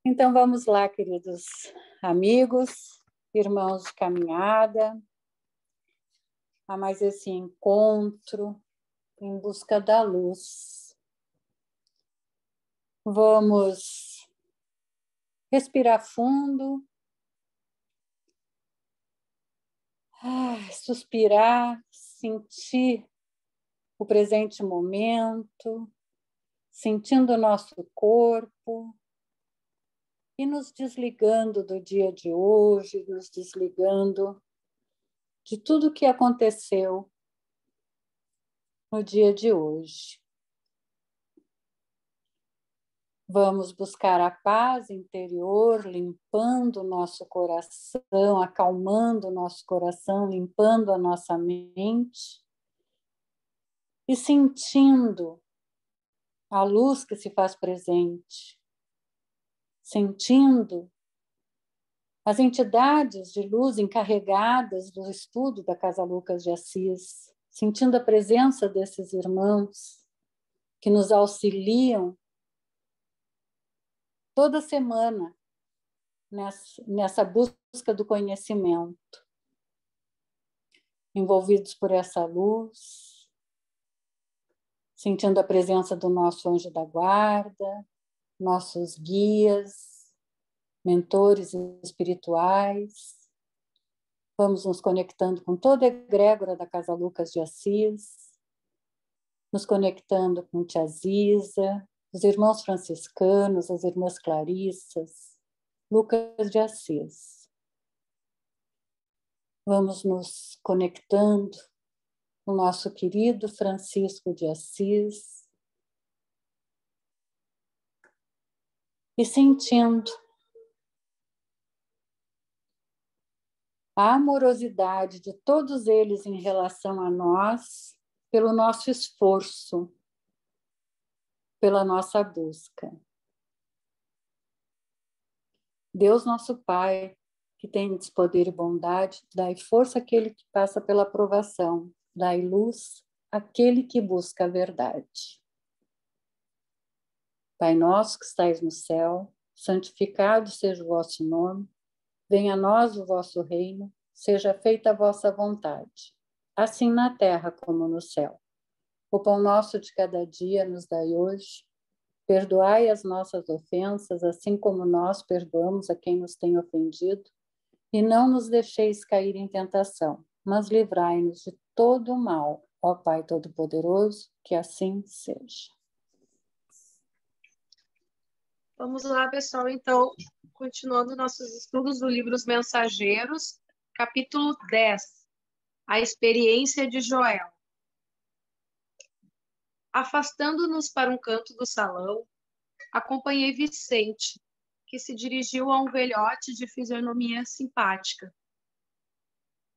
Então, vamos lá, queridos amigos, irmãos de caminhada, a mais esse encontro em busca da luz. Vamos respirar fundo, suspirar, sentir o presente momento, sentindo o nosso corpo, e nos desligando do dia de hoje, nos desligando de tudo que aconteceu no dia de hoje. Vamos buscar a paz interior, limpando o nosso coração, acalmando o nosso coração, limpando a nossa mente e sentindo a luz que se faz presente, sentindo as entidades de luz encarregadas do estudo da Casa Lucas de Assis, sentindo a presença desses irmãos que nos auxiliam toda semana nessa busca do conhecimento, envolvidos por essa luz, sentindo a presença do nosso anjo da guarda, nossos guias, mentores espirituais. Vamos nos conectando com toda a egrégora da Casa Lucas de Assis, nos conectando com Tia Ziza, os irmãos franciscanos, as irmãs Clarissas, Lucas de Assis. Vamos nos conectando com o nosso querido Francisco de Assis e sentindo a amorosidade de todos eles em relação a nós, pelo nosso esforço, pela nossa busca. Deus, nosso Pai, que tem poder e bondade, dai força àquele que passa pela provação, dai luz àquele que busca a verdade. Pai nosso que estais no céu, santificado seja o vosso nome, venha a nós o vosso reino, seja feita a vossa vontade, assim na terra como no céu. O pão nosso de cada dia nos dai hoje, perdoai as nossas ofensas, assim como nós perdoamos a quem nos tem ofendido, e não nos deixeis cair em tentação, mas livrai-nos de todo o mal, ó Pai Todo-Poderoso, que assim seja. Vamos lá, pessoal, então, continuando nossos estudos do livro Os Mensageiros, capítulo 10, a experiência de Joel. Afastando-nos para um canto do salão, acompanhei Vicente, que se dirigiu a um velhote de fisionomia simpática.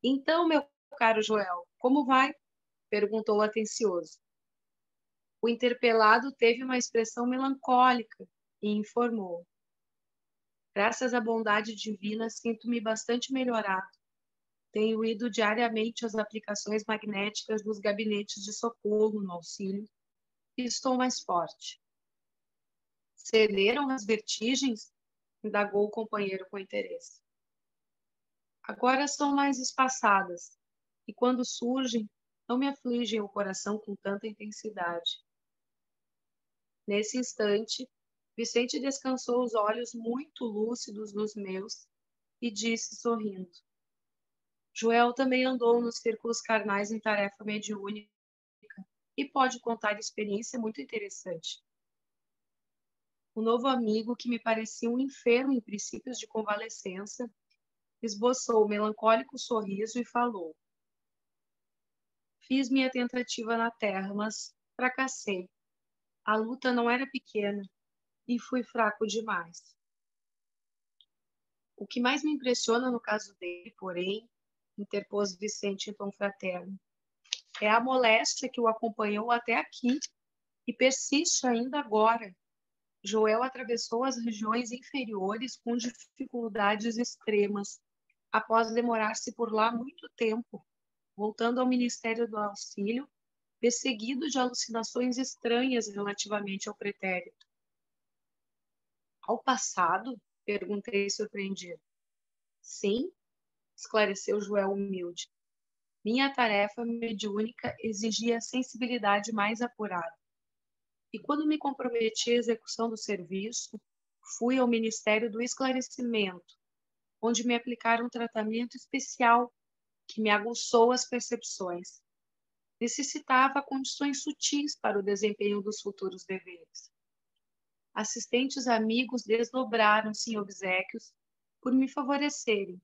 Então, meu caro Joel, como vai? Perguntou atencioso. O interpelado teve uma expressão melancólica e informou. Graças à bondade divina, sinto-me bastante melhorado. Tenho ido diariamente às aplicações magnéticas dos gabinetes de socorro no auxílio e estou mais forte. Cederam as vertigens? Indagou o companheiro com interesse. Agora são mais espaçadas e, quando surgem, não me afligem o coração com tanta intensidade. Nesse instante, Vicente descansou os olhos muito lúcidos nos meus e disse, sorrindo. Joel também andou nos círculos carnais em tarefa mediúnica e pode contar experiência muito interessante. O novo amigo, que me parecia um enfermo em princípios de convalescença, esboçou um melancólico sorriso e falou. Fiz minha tentativa na terra, mas fracassei. A luta não era pequena e fui fraco demais. O que mais me impressiona no caso dele, porém, interpôs Vicente em tom fraterno, é a moléstia que o acompanhou até aqui e persiste ainda agora. Joel atravessou as regiões inferiores com dificuldades extremas, após demorar-se por lá muito tempo, voltando ao Ministério do Auxílio, perseguido de alucinações estranhas relativamente ao pretérito. Ao passado? Perguntei surpreendido. Sim, esclareceu Joel humilde. Minha tarefa mediúnica exigia sensibilidade mais apurada. E quando me comprometi à execução do serviço, fui ao Ministério do Esclarecimento, onde me aplicaram um tratamento especial que me aguçou as percepções. Necessitava condições sutis para o desempenho dos futuros deveres. Assistentes amigos desdobraram-se em obséquios por me favorecerem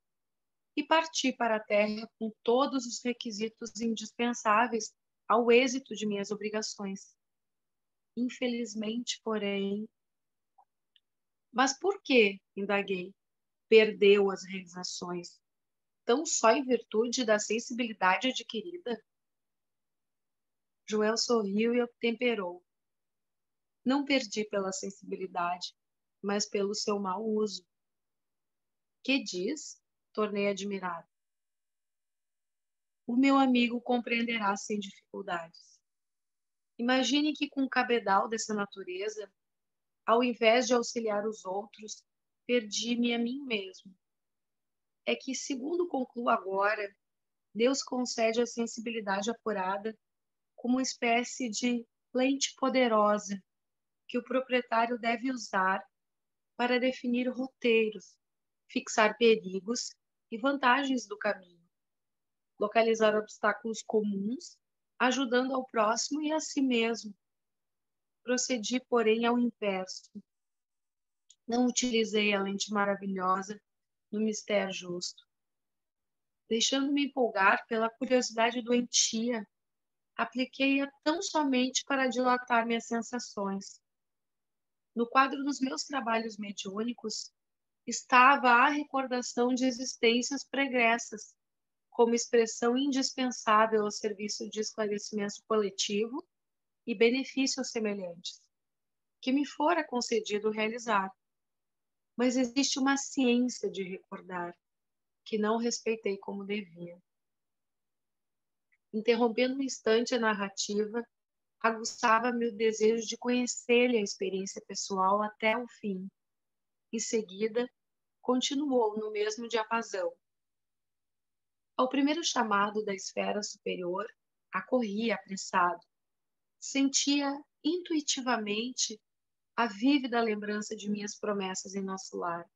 e parti para a terra com todos os requisitos indispensáveis ao êxito de minhas obrigações. Infelizmente, porém... Mas por que, indaguei, perdeu as realizações? Tão só em virtude da sensibilidade adquirida? Joel sorriu e temperou. Não perdi pela sensibilidade, mas pelo seu mau uso. Que diz? Tornei admirado. O meu amigo compreenderá sem dificuldades. Imagine que com um cabedal dessa natureza, ao invés de auxiliar os outros, perdi-me a mim mesmo. É que, segundo concluo agora, Deus concede a sensibilidade apurada como uma espécie de lente poderosa que o proprietário deve usar para definir roteiros, fixar perigos e vantagens do caminho, localizar obstáculos comuns, ajudando ao próximo e a si mesmo. Procedi, porém, ao inverso. Não utilizei a lente maravilhosa no mistério justo. Deixando-me empolgar pela curiosidade doentia, apliquei-a tão somente para dilatar minhas sensações. No quadro dos meus trabalhos mediúnicos estava a recordação de existências pregressas, como expressão indispensável ao serviço de esclarecimento coletivo e benefícios semelhantes, que me fora concedido realizar. Mas existe uma ciência de recordar, que não respeitei como devia. Interrompendo um instante a narrativa, aguçava-me o desejo de conhecer-lhe a experiência pessoal até o fim. Em seguida, continuou no mesmo diapasão. Ao primeiro chamado da esfera superior, acorri apressado. Sentia intuitivamente a vívida lembrança de minhas promessas em nosso lar.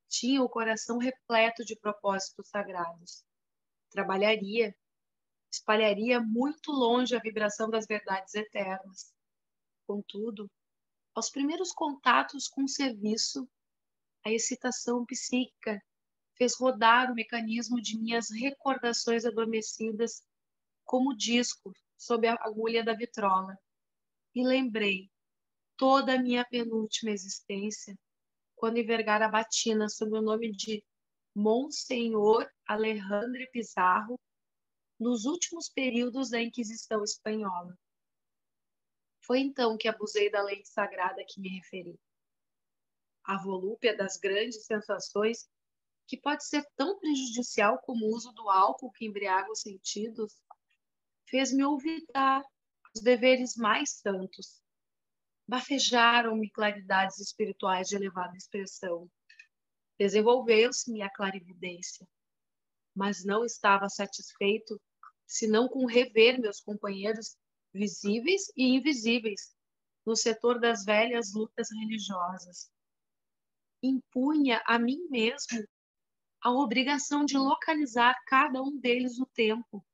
Tinha o coração repleto de propósitos sagrados. Trabalharia, espalharia muito longe a vibração das verdades eternas. Contudo, aos primeiros contatos com o serviço, a excitação psíquica fez rodar o mecanismo de minhas recordações adormecidas como disco sob a agulha da vitrola. E lembrei toda a minha penúltima existência quando envergara a batina sob o nome de Monsenhor Alejandro Pizarro nos últimos períodos da Inquisição Espanhola. Foi então que abusei da lei sagrada a que me referi. A volúpia das grandes sensações, que pode ser tão prejudicial como o uso do álcool que embriaga os sentidos, fez-me olvidar os deveres mais santos. Bafejaram-me claridades espirituais de elevada expressão. Desenvolveu-se-me a clarividência, mas não estava satisfeito senão com rever meus companheiros visíveis e invisíveis no setor das velhas lutas religiosas. Impunha a mim mesmo a obrigação de localizar cada um deles no tempo,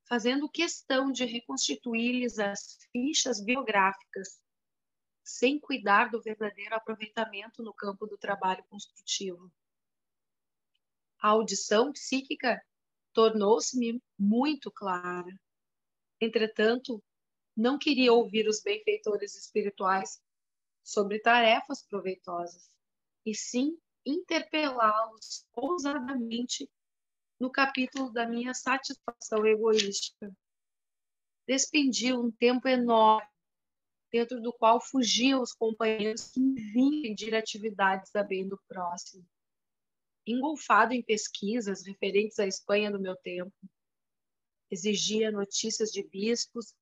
fazendo questão de reconstituir-lhes as fichas biográficas, sem cuidar do verdadeiro aproveitamento no campo do trabalho construtivo. A audição psíquica tornou-se-me muito clara. Entretanto, não queria ouvir os benfeitores espirituais sobre tarefas proveitosas, e sim interpelá-los ousadamente no capítulo da minha satisfação egoística. Despendi um tempo enorme, dentro do qual fugiam os companheiros que me vinham pedir atividades a bem do próximo. Engolfado em pesquisas referentes à Espanha do meu tempo, exigia notícias de bispos,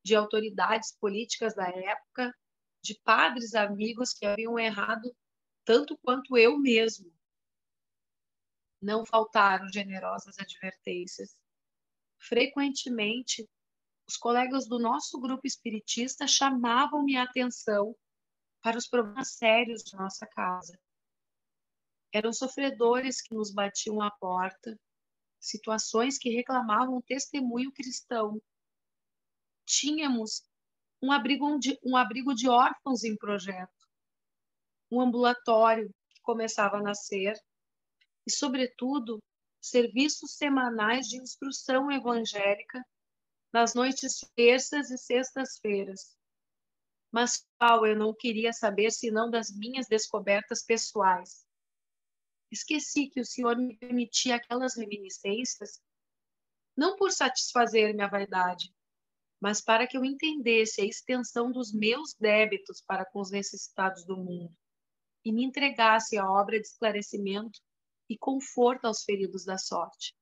de autoridades políticas da época de padres amigos que haviam errado tanto quanto eu mesmo. Não faltaram generosas advertências. Frequentemente, os colegas do nosso grupo espiritista chamavam minha atenção para os problemas sérios de nossa casa. Eram sofredores que nos batiam à porta, situações que reclamavam testemunho cristão. Tínhamos um abrigo de órfãos em projeto, um ambulatório que começava a nascer e, sobretudo, serviços semanais de instrução evangélica nas noites terças e sextas-feiras. Mas qual eu não queria saber senão das minhas descobertas pessoais. Esqueci que o Senhor me permitia aquelas reminiscências, não por satisfazer minha vaidade, mas para que eu entendesse a extensão dos meus débitos para com os necessitados do mundo e me entregasse à obra de esclarecimento e conforto aos feridos da sorte.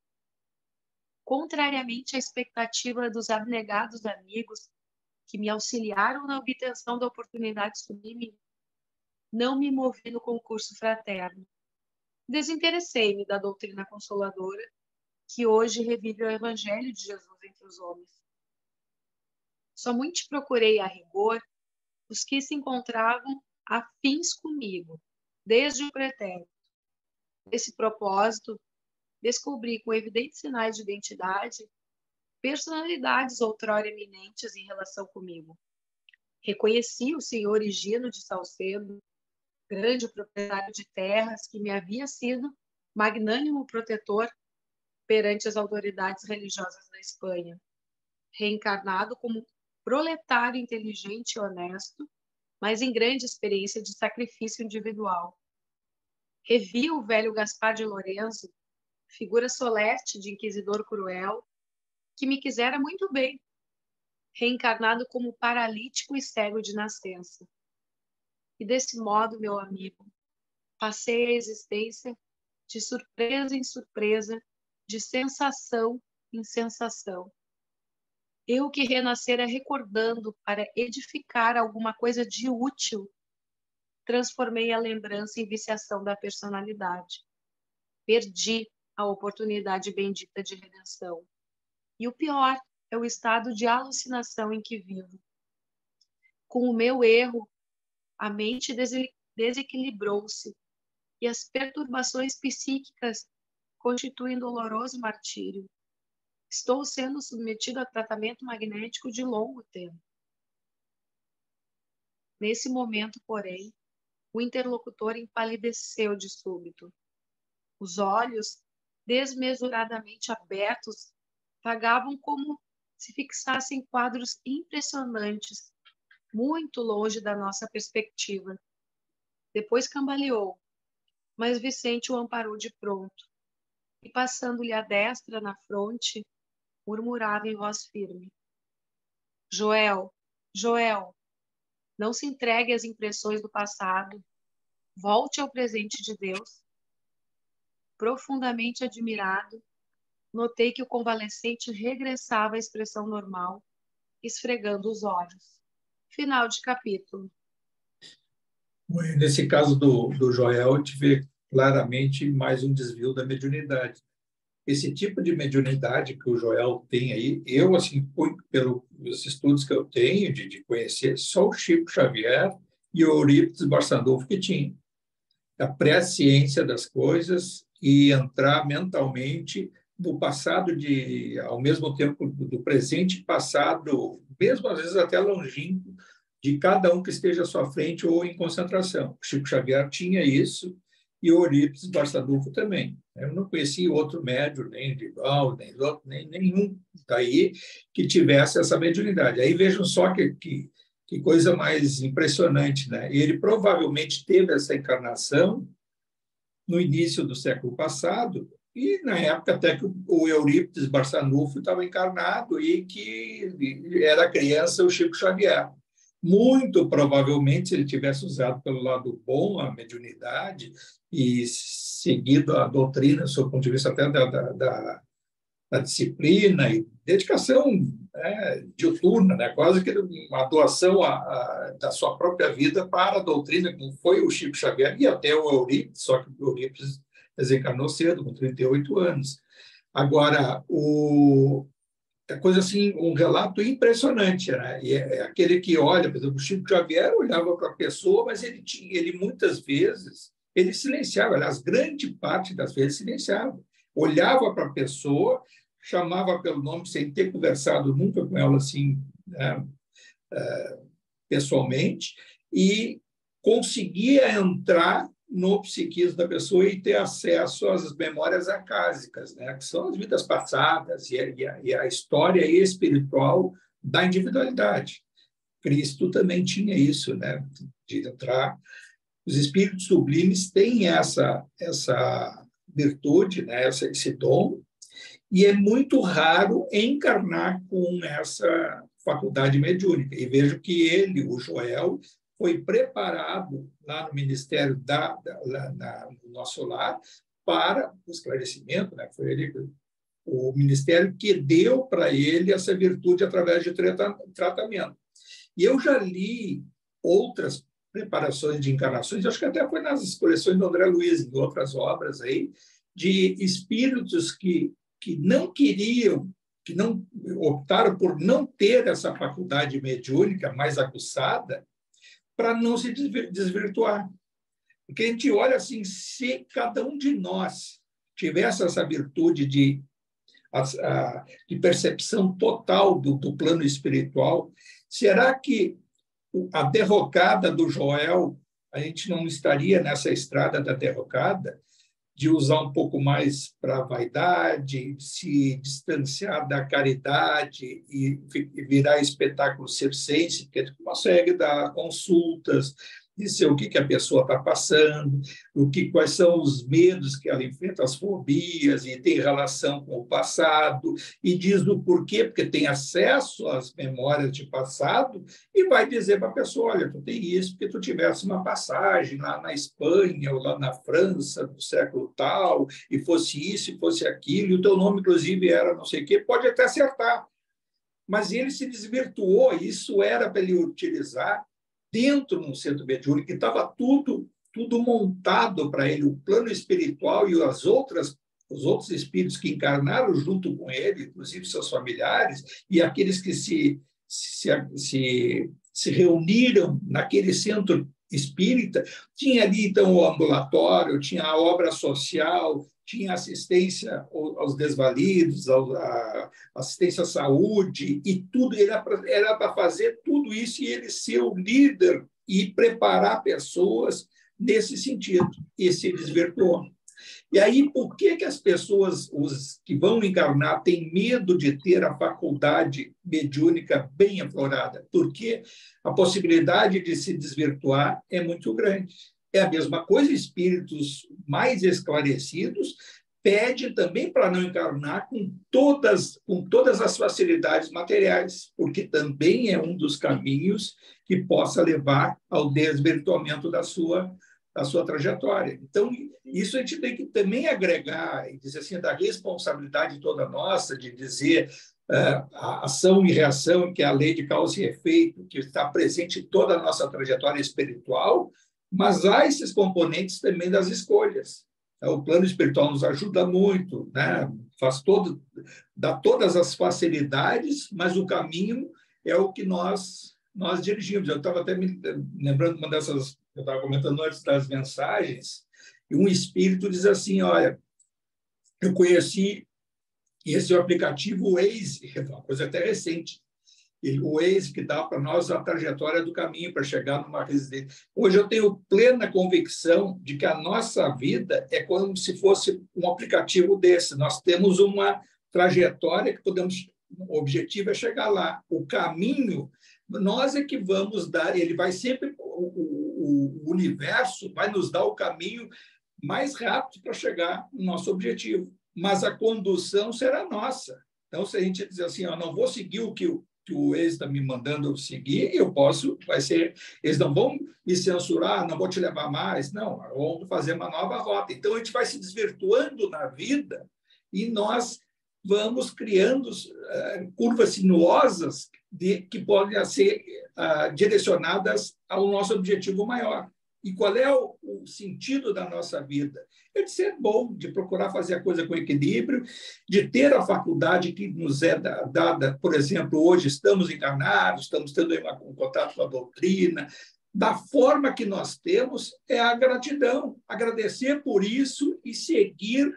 Contrariamente à expectativa dos abnegados amigos que me auxiliaram na obtenção da oportunidade sublime, não me movi no concurso fraterno. Desinteressei-me da doutrina consoladora que hoje revive o Evangelho de Jesus entre os homens. Somente procurei a rigor os que se encontravam afins comigo, desde o pretérito. Desse propósito, descobri com evidentes sinais de identidade personalidades outrora eminentes em relação comigo. Reconheci o senhor Higino de Salcedo, grande proprietário de terras que me havia sido magnânimo protetor perante as autoridades religiosas da Espanha, reencarnado como proletário inteligente e honesto, mas em grande experiência de sacrifício individual. Revi o velho Gaspar de Lorenzo, figura solerte de inquisidor cruel, que me quisera muito bem, reencarnado como paralítico e cego de nascença. E desse modo, meu amigo, passei a existência de surpresa em surpresa, de sensação em sensação. Eu que renascera recordando para edificar alguma coisa de útil, transformei a lembrança em viciação da personalidade. Perdi a oportunidade bendita de redenção. E o pior é o estado de alucinação em que vivo. Com o meu erro, a mente desequilibrou-se e as perturbações psíquicas constituem doloroso martírio. Estou sendo submetido a tratamento magnético de longo tempo. Nesse momento, porém, o interlocutor empalideceu de súbito. Os olhos, desmesuradamente abertos, vagavam como se fixassem quadros impressionantes, muito longe da nossa perspectiva. Depois cambaleou, mas Vicente o amparou de pronto, e passando-lhe a destra na fronte, murmurava em voz firme: Joel, Joel, não se entregue às impressões do passado, volte ao presente de Deus. Profundamente admirado, notei que o convalescente regressava à expressão normal, esfregando os olhos. Final de capítulo. Nesse caso do Joel, a gente vê claramente mais um desvio da mediunidade. Esse tipo de mediunidade que o Joel tem aí, eu, assim, pelos estudos que eu tenho de conhecer, só o Chico Xavier e o Eurípides Barçanufo que tinha. A presciência das coisas e entrar mentalmente no passado, ao mesmo tempo do presente e passado, mesmo às vezes até longínquo, de cada um que esteja à sua frente ou em concentração. O Chico Xavier tinha isso e o Eurípides Barçanufo também. Eu não conheci outro médium, nem Dival, nem outro, nem nenhum daí que tivesse essa mediunidade. Aí vejam só que coisa mais impressionante, né? Ele provavelmente teve essa encarnação no início do século passado e na época até que o Eurípides Barçanufo estava encarnado e que era criança o Chico Xavier. Muito provavelmente, se ele tivesse usado pelo lado bom a mediunidade e seguido a doutrina, sob o ponto de vista até na disciplina e dedicação diuturna, né? Quase que uma doação da sua própria vida para a doutrina, como foi o Chico Xavier e até o Eurípides, só que o Eurípides desencarnou cedo, com 38 anos. Agora, é coisa assim, um relato impressionante, né? E é aquele que olha, por exemplo, o Chico Xavier olhava para a pessoa, mas ele muitas vezes ele silenciava, aliás, grande parte das vezes silenciava. Olhava para a pessoa, chamava pelo nome, sem ter conversado nunca com ela assim, né, pessoalmente, e conseguia entrar no psiquismo da pessoa e ter acesso às memórias acásicas, né, que são as vidas passadas e a história espiritual da individualidade. Cristo também tinha isso, né, de entrar. Os espíritos sublimes têm essa virtude, né, esse dom, e é muito raro encarnar com essa faculdade mediúnica. E vejo que ele, o Joel, foi preparado lá no Ministério no nosso lar para o esclarecimento, né? Foi ele, o Ministério que deu para ele essa virtude através de tratamento. E eu já li outras preparações de encarnações, acho que até foi nas coleções do André Luiz, em outras obras aí, de espíritos que não queriam, que não optaram por não ter essa faculdade mediúnica mais aguçada, para não se desvirtuar. Porque a gente olha assim, se cada um de nós tivesse essa virtude de percepção total do plano espiritual, será que a derrocada do Joel, a gente não estaria nessa estrada da derrocada, de usar um pouco mais para a vaidade, se distanciar da caridade e virar espetáculo circense, porque tu consegue dar consultas, dizer o que a pessoa está passando, quais são os medos que ela enfrenta, as fobias, e tem relação com o passado, e diz do porquê, porque tem acesso às memórias de passado, e vai dizer para a pessoa, olha, tu tem isso porque tu tivesse uma passagem lá na Espanha ou lá na França, no século tal, e fosse isso e fosse aquilo, e o teu nome, inclusive, era não sei o quê, pode até acertar. Mas ele se desvirtuou, isso era para ele utilizar dentro de um centro mediúnico, que estava tudo montado para ele, o plano espiritual e os outros espíritos que encarnaram junto com ele, inclusive seus familiares, e aqueles que se reuniram naquele centro espírita, tinha ali, então, o ambulatório, tinha a obra social, tinha assistência aos desvalidos, assistência à saúde, e tudo era para fazer tudo isso e ele ser o líder e preparar pessoas nesse sentido, e se desvirtuou. E aí, por que as pessoas, os que vão encarnar, têm medo de ter a faculdade mediúnica bem aflorada? Porque a possibilidade de se desvirtuar é muito grande. É a mesma coisa, espíritos mais esclarecidos pede também para não encarnar com todas as facilidades materiais, porque também é um dos caminhos que possa levar ao desvirtuamento da sua trajetória. Então, isso a gente tem que também agregar e dizer assim, da responsabilidade toda nossa, de dizer a ação e reação, que é a lei de causa e efeito, que está presente em toda a nossa trajetória espiritual, mas há esses componentes também das escolhas. O plano espiritual nos ajuda muito, né? Dá todas as facilidades, mas o caminho é o que nós dirigimos. Eu estava até me lembrando uma dessas, eu estava comentando antes das mensagens, e um espírito diz assim, olha, eu conheci esse é o aplicativo Waze, é uma coisa até recente, o Waze que dá para nós a trajetória do caminho para chegar numa residência. Hoje eu tenho plena convicção de que a nossa vida é como se fosse um aplicativo desse. Nós temos uma trajetória que podemos, o objetivo é chegar lá. O caminho, nós é que vamos dar, ele vai sempre, o universo vai nos dar o caminho mais rápido para chegar no nosso objetivo, mas a condução será nossa. Então, se a gente dizer assim, eu não vou seguir o que o ex está me mandando eu seguir, eu posso, eles não vão me censurar, não vou te levar mais, não, vamos fazer uma nova rota. Então, a gente vai se desvirtuando na vida e nós vamos criando curvas sinuosas que podem ser direcionadas ao nosso objetivo maior. E qual é o sentido da nossa vida? É de ser bom, de procurar fazer a coisa com equilíbrio, de ter a faculdade que nos é dada. Por exemplo, hoje estamos encarnados, estamos tendo um contato com a doutrina. Da forma que nós temos, é a gratidão. Agradecer por isso e seguir,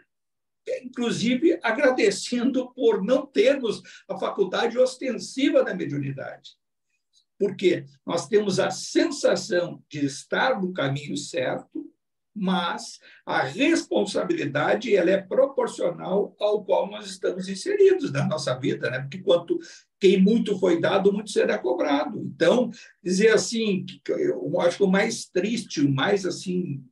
inclusive agradecendo por não termos a faculdade ostensiva da mediunidade. Porque nós temos a sensação de estar no caminho certo, mas a responsabilidade ela é proporcional ao qual nós estamos inseridos na nossa vida, né? Porque quem muito foi dado, muito será cobrado. Então, dizer assim, eu acho que o mais triste, o mais assim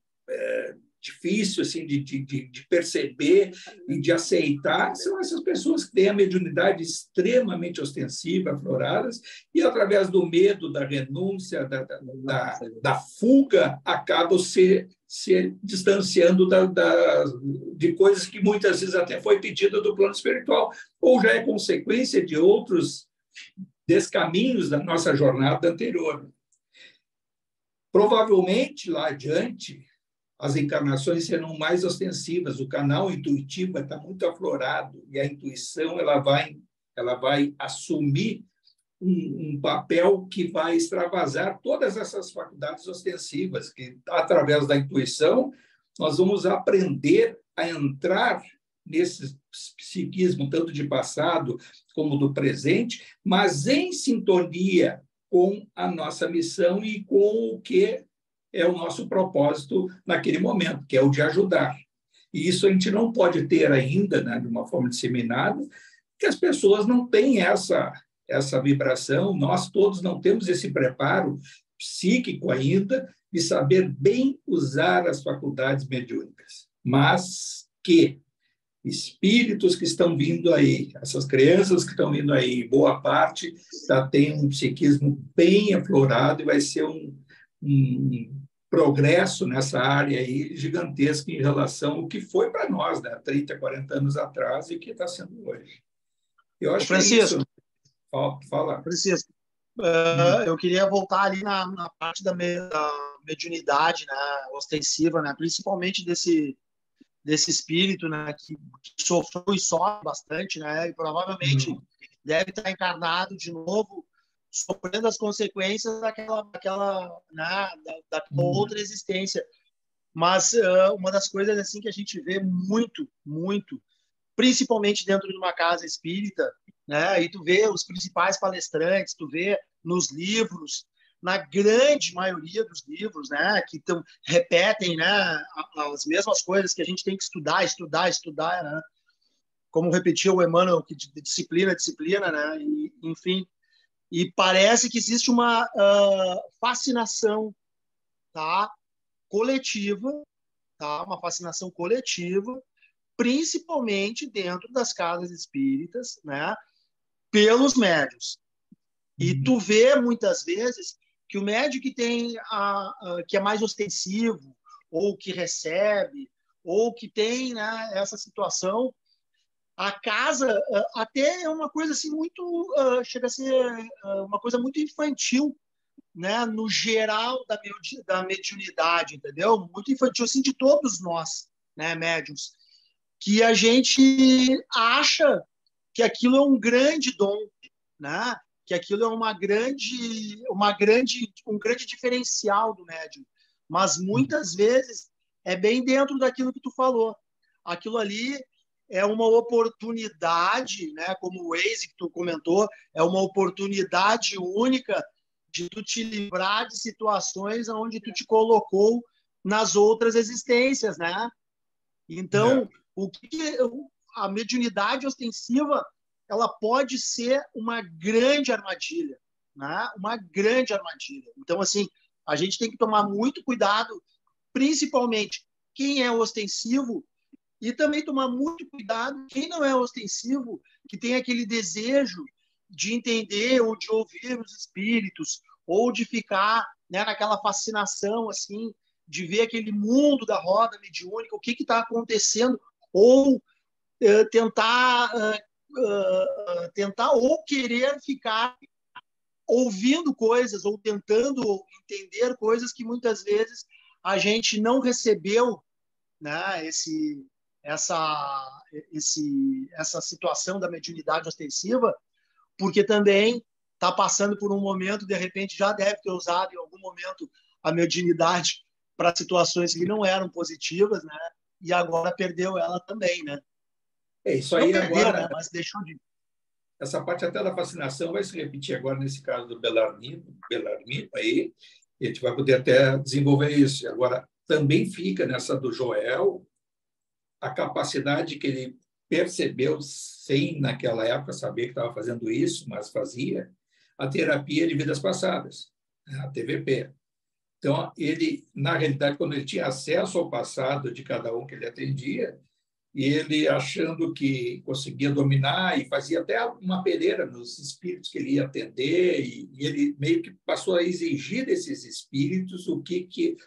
difícil assim de perceber e de aceitar são essas pessoas que têm a mediunidade extremamente ostensiva, afloradas, e através do medo, da renúncia, da fuga, acabam se distanciando de coisas que muitas vezes até foi pedido do plano espiritual, ou já é consequência de outros descaminhos da nossa jornada anterior. Provavelmente, lá adiante, as encarnações serão mais ostensivas, o canal intuitivo está muito aflorado e a intuição ela vai assumir um papel que vai extravasar todas essas faculdades ostensivas, que através da intuição nós vamos aprender a entrar nesse psiquismo tanto de passado como do presente, mas em sintonia com a nossa missão e com o que é o nosso propósito naquele momento, que é o de ajudar. E isso a gente não pode ter ainda, né, de uma forma disseminada, porque as pessoas não têm essa vibração, nós todos não temos esse preparo psíquico ainda de saber bem usar as faculdades mediúnicas. Mas que espíritos que estão vindo aí, essas crianças que estão vindo aí, boa parte já tem um psiquismo bem aflorado e vai ser um progresso nessa área aí gigantesco em relação ao que foi para nós, né, 30, 40 anos atrás e que está sendo hoje. Eu acho Francisco, que é isso. Fala. Francisco, eu queria voltar ali na parte da mediunidade, né, ostensiva, né, principalmente desse espírito, né, que sofreu e sofre bastante, né, e provavelmente deve estar encarnado de novo, sofrendo as consequências daquela outra existência. Mas uma das coisas assim que a gente vê muito, principalmente dentro de uma casa espírita, né, e tu vê os principais palestrantes, tu vê nos livros, na grande maioria dos livros, né, que repetem, né, as mesmas coisas que a gente tem que estudar, né, como repetiu o Emmanuel, que disciplina, né, e, enfim. E parece que existe uma fascinação, tá, coletiva, tá, uma fascinação coletiva, principalmente dentro das casas espíritas, né, pelos médios. E tu vê muitas vezes que o médio que tem que é mais ostensivo, ou que recebe, ou que tem, né, essa situação, a casa até é uma coisa assim muito chega a ser uma coisa muito infantil, né, no geral da mediunidade, entendeu? Muito infantil assim de todos nós, né, médiums, que a gente acha que aquilo é um grande dom, né? Que aquilo é um grande diferencial do médium, mas muitas vezes é bem dentro daquilo que tu falou. Aquilo ali é uma oportunidade, né, como o Waze que tu comentou, é uma oportunidade única de tu te livrar de situações onde tu te colocou nas outras existências, né? Então, a mediunidade ostensiva, ela pode ser uma grande armadilha, né? Uma grande armadilha. Então, assim, a gente tem que tomar muito cuidado, principalmente quem é ostensivo, e também tomar muito cuidado quem não é ostensivo, que tem aquele desejo de entender ou de ouvir os espíritos, ou de ficar, né, naquela fascinação assim, de ver aquele mundo da roda mediúnica, o que está acontecendo, ou tentar tentar ou querer ficar ouvindo coisas ou tentando entender coisas que muitas vezes a gente não recebeu, né, essa situação da mediunidade ostensiva, porque também está passando por um momento, de repente já deve ter usado em algum momento a mediunidade para situações que não eram positivas, né? E agora perdeu ela também, né? Isso aí não perdeu, agora, né? Mas deixou de... Essa parte até da fascinação vai se repetir agora nesse caso do Bellarmino aí, e a gente vai poder até desenvolver isso. Agora, também fica nessa do Joel a capacidade que ele percebeu, sem naquela época saber que estava fazendo isso, mas fazia, a terapia de vidas passadas, a TVP. Então, ele, na realidade, quando ele tinha acesso ao passado de cada um que ele atendia, e ele achando que conseguia dominar e fazia até uma peneira nos espíritos que ele ia atender, e ele meio que passou a exigir desses espíritos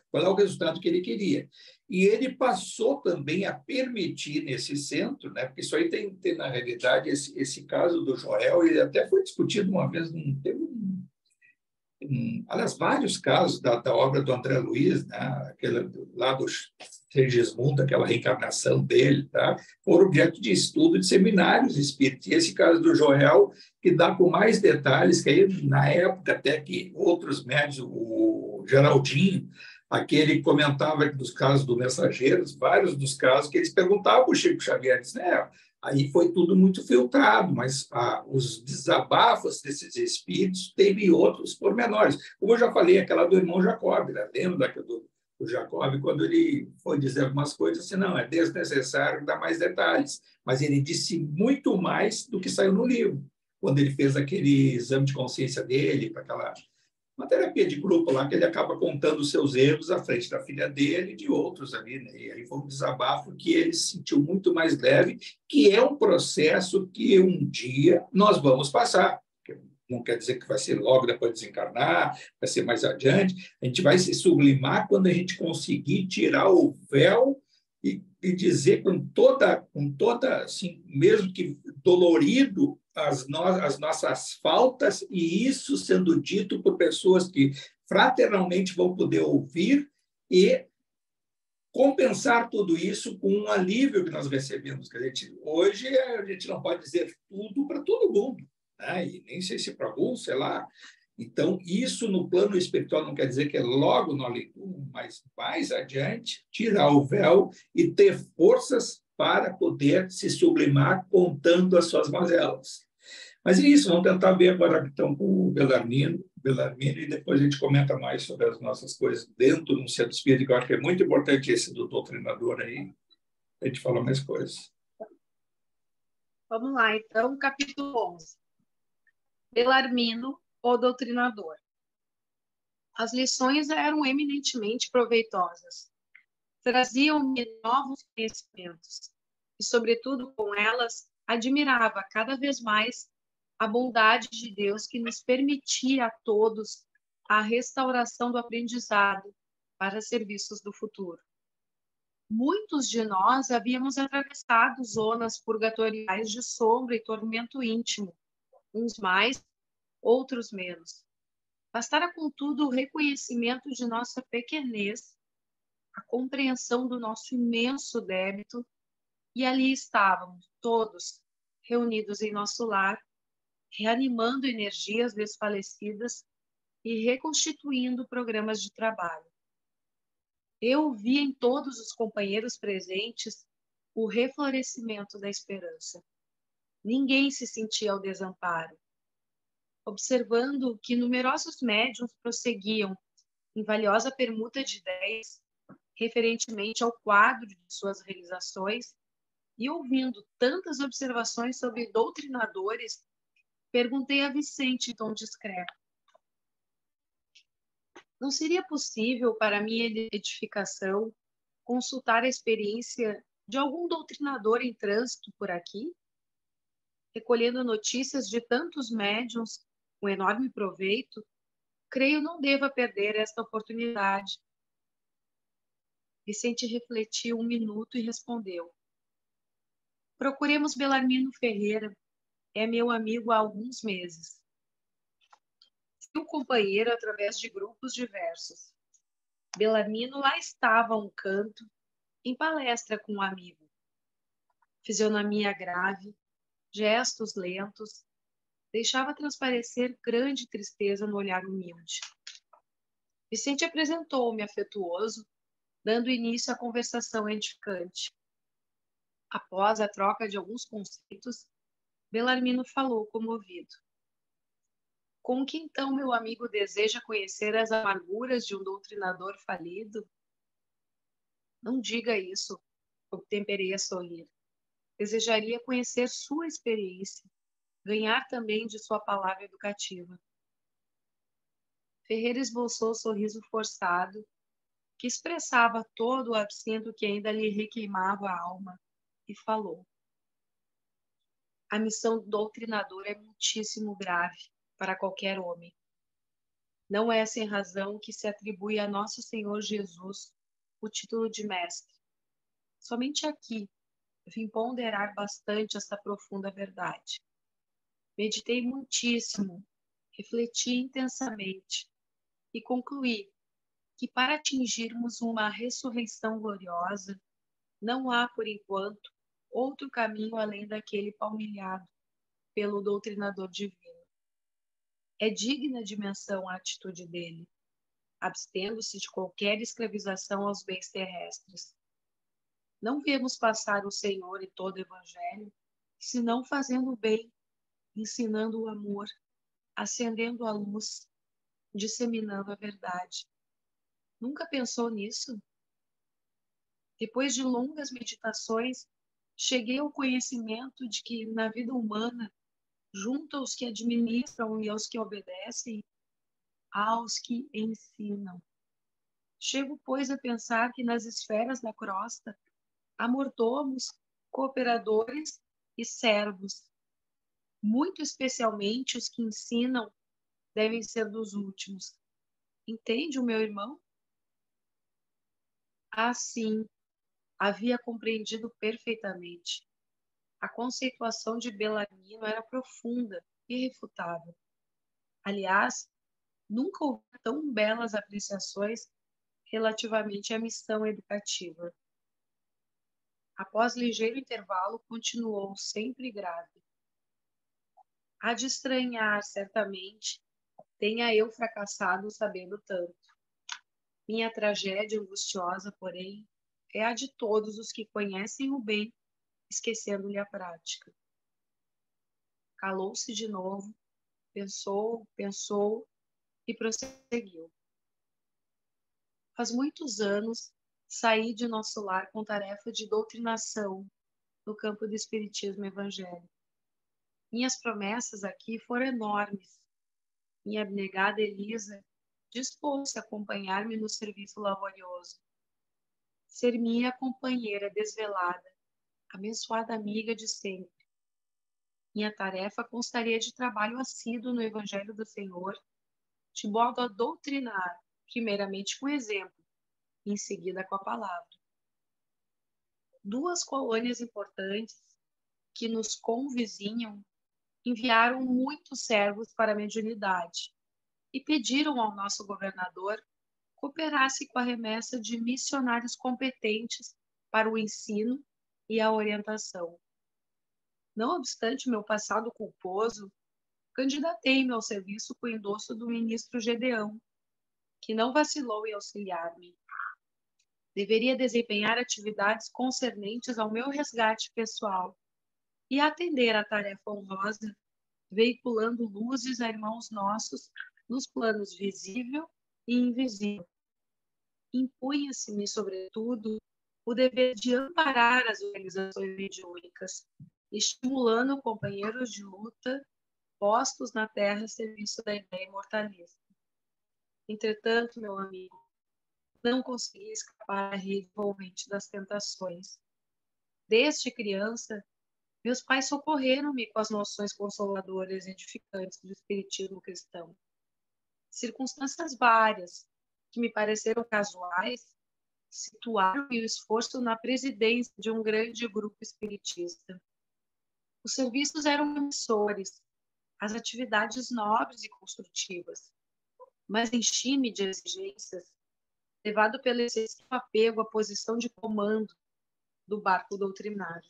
qual é o resultado que ele queria. E ele passou também a permitir nesse centro, né, porque isso aí tem na realidade, esse caso do Joel, ele até foi discutido uma vez, aliás, vários casos da obra do André Luiz, né? Aquele lá do Sergismundo, aquela reencarnação dele, tá? Foram objeto de estudo de seminários espíritas. E esse caso do Joel, que dá com mais detalhes, que aí, na época, até que outros médios, o Geraldinho, aquele comentava dos casos do Mensageiros, vários dos casos que eles perguntavam para o Chico Xavier, disse, né? Aí foi tudo muito filtrado, mas os desabafos desses espíritos teve outros pormenores. Como eu já falei, aquela do irmão Jacob, né? Lembra do Jacob, quando ele foi dizer algumas coisas, assim, não, é desnecessário dar mais detalhes. Mas ele disse muito mais do que saiu no livro, quando ele fez aquele exame de consciência dele, para aquela uma terapia de grupo lá, que ele acaba contando os seus erros à frente da filha dele e de outros ali, né? E aí foi um desabafo que ele se sentiu muito mais leve, que é um processo que um dia nós vamos passar. Não quer dizer que vai ser logo depois de desencarnar, vai ser mais adiante. A gente vai se sublimar quando a gente conseguir tirar o véu e dizer com toda assim, mesmo que dolorido, as nossas faltas, e isso sendo dito por pessoas que fraternalmente vão poder ouvir e compensar tudo isso com um alívio que nós recebemos. Hoje a gente não pode dizer tudo para todo mundo, né? E nem sei se para alguns, sei lá. Então, isso no plano espiritual não quer dizer que é logo no além-túmulo, mas mais adiante, tirar o véu e ter forças para poder se sublimar contando as suas mazelas. Mas é isso, vamos tentar ver agora então com o Bellarmino, e depois a gente comenta mais sobre as nossas coisas dentro de um centro espírita, que eu acho que é muito importante esse do doutrinador aí, a gente fala mais coisas. Vamos lá, então, capítulo 11. Bellarmino, o doutrinador. As lições eram eminentemente proveitosas. Traziam-me novos conhecimentos e, sobretudo, com elas, admirava cada vez mais a bondade de Deus que nos permitia a todos a restauração do aprendizado para serviços do futuro. Muitos de nós havíamos atravessado zonas purgatoriais de sombra e tormento íntimo, uns mais, outros menos. Bastara, contudo, o reconhecimento de nossa pequenez, a compreensão do nosso imenso débito, e ali estávamos, todos, reunidos em nosso lar, reanimando energias desfalecidas e reconstituindo programas de trabalho. Eu vi em todos os companheiros presentes o reflorescimento da esperança. Ninguém se sentia ao desamparo. Observando que numerosos médiuns prosseguiam em valiosa permuta de ideias referentemente ao quadro de suas realizações e ouvindo tantas observações sobre doutrinadores, perguntei a Vicente em tom discreto: não seria possível, para minha edificação, consultar a experiência de algum doutrinador em trânsito por aqui? Recolhendo notícias de tantos médiuns com enorme proveito, creio não deva perder esta oportunidade. Vicente refletiu um minuto e respondeu: procuremos Bellarmino Ferreira, É meu amigo há alguns meses. Fui um companheiro através de grupos diversos. Belarmino lá estava a um canto, em palestra com um amigo. Fisionomia grave, gestos lentos, deixava transparecer grande tristeza no olhar humilde. Vicente apresentou-me afetuoso, dando início à conversação edificante. Após a troca de alguns conceitos, Belarmino falou comovido. Com que então meu amigo deseja conhecer as amarguras de um doutrinador falido? Não diga isso, eu temperei a sorrir. Desejaria conhecer sua experiência, ganhar também de sua palavra educativa. Ferreira esboçou sorriso forçado, que expressava todo o absinto que ainda lhe requeimava a alma, e falou. A missão do doutrinador é muitíssimo grave para qualquer homem. Não é sem razão que se atribui a nosso Senhor Jesus o título de mestre. Somente aqui vim ponderar bastante esta profunda verdade. Meditei muitíssimo, refleti intensamente e concluí que para atingirmos uma ressurreição gloriosa, não há, por enquanto, outro caminho além daquele palmilhado pelo doutrinador divino. É digna de menção a atitude dele, abstendo-se de qualquer escravização aos bens terrestres. Não vemos passar o Senhor e todo o Evangelho, senão fazendo o bem, ensinando o amor, acendendo a luz, disseminando a verdade. Nunca pensou nisso? Depois de longas meditações, cheguei ao conhecimento de que, na vida humana, junto aos que administram e aos que obedecem, há os que ensinam. Chego, pois, a pensar que nas esferas da crosta há mordomos, cooperadores e servos. Muito especialmente os que ensinam devem ser dos últimos. Entende o meu irmão? Assim, havia compreendido perfeitamente. A conceituação de Belarmino era profunda e irrefutável. Aliás, nunca houve tão belas apreciações relativamente à missão educativa. Após ligeiro intervalo, continuou, sempre grave. Há de estranhar, certamente, tenha eu fracassado sabendo tanto. Minha tragédia angustiosa, porém, é a de todos os que conhecem o bem, esquecendo-lhe a prática. Calou-se de novo, pensou e prosseguiu. Faz muitos anos saí de nosso lar com tarefa de doutrinação no campo do espiritismo evangélico. Minhas promessas aqui foram enormes. Minha abnegada Elisa dispôs-se a acompanhar-me no serviço laborioso. Ser minha companheira desvelada, abençoada amiga de sempre. Minha tarefa constaria de trabalho assíduo no Evangelho do Senhor, de modo a doutrinar, primeiramente com exemplo, e em seguida com a palavra. Duas colônias importantes que nos convizinham enviaram muitos servos para a mediunidade e pediram ao nosso governador cooperasse com a remessa de missionários competentes para o ensino e a orientação. Não obstante meu passado culposo, candidatei-me ao serviço com o endosso do ministro Gedeão, que não vacilou em auxiliar-me. Deveria desempenhar atividades concernentes ao meu resgate pessoal e atender à tarefa honrosa, veiculando luzes a irmãos nossos nos planos visível e invisível. Impunha-se-me, sobretudo, o dever de amparar as organizações mediúnicas, estimulando companheiros de luta postos na terra a serviço da ideia imortalista. Entretanto, meu amigo, não consegui escapar à rede envolvente das tentações. Desde criança, meus pais socorreram-me com as noções consoladoras e edificantes do espiritismo cristão. Circunstâncias várias, que me pareceram casuais, situaram-me o esforço na presidência de um grande grupo espiritista. Os serviços eram promissores, as atividades nobres e construtivas, mas enchi-me de exigências, levado pelo excessivo apego à posição de comando do barco doutrinário.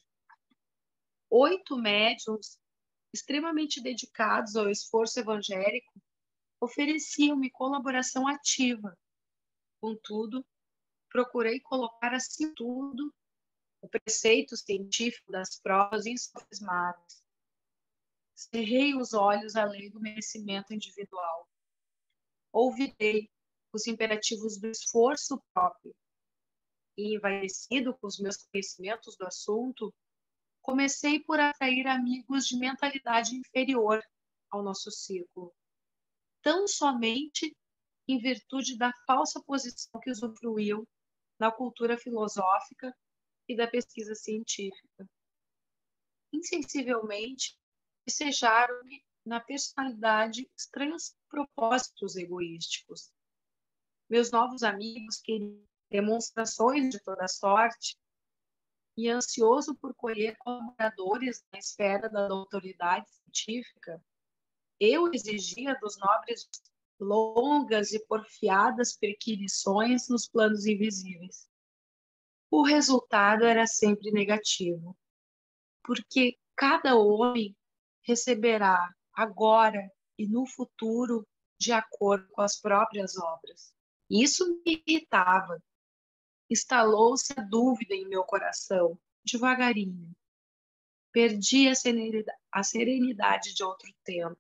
8 médiuns, extremamente dedicados ao esforço evangélico, ofereciam-me colaboração ativa. Contudo, procurei colocar acima de tudo o preceito científico das provas insofismáveis. Cerrei os olhos à lei do merecimento individual. Ouvidei os imperativos do esforço próprio. E, envaidecido com os meus conhecimentos do assunto, comecei por atrair amigos de mentalidade inferior ao nosso círculo, tão somente em virtude da falsa posição que usufruíam na cultura filosófica e da pesquisa científica. Insensivelmente, desejaram-me na personalidade estranhos propósitos egoísticos. Meus novos amigos queriam demonstrações de toda sorte e, ansioso por colher colaboradores na esfera da autoridade científica, eu exigia dos nobres longas e porfiadas perquisições nos planos invisíveis. O resultado era sempre negativo, porque cada homem receberá agora e no futuro de acordo com as próprias obras. Isso me irritava. Instalou-se a dúvida em meu coração, devagarinho. Perdi a serenidade de outro tempo.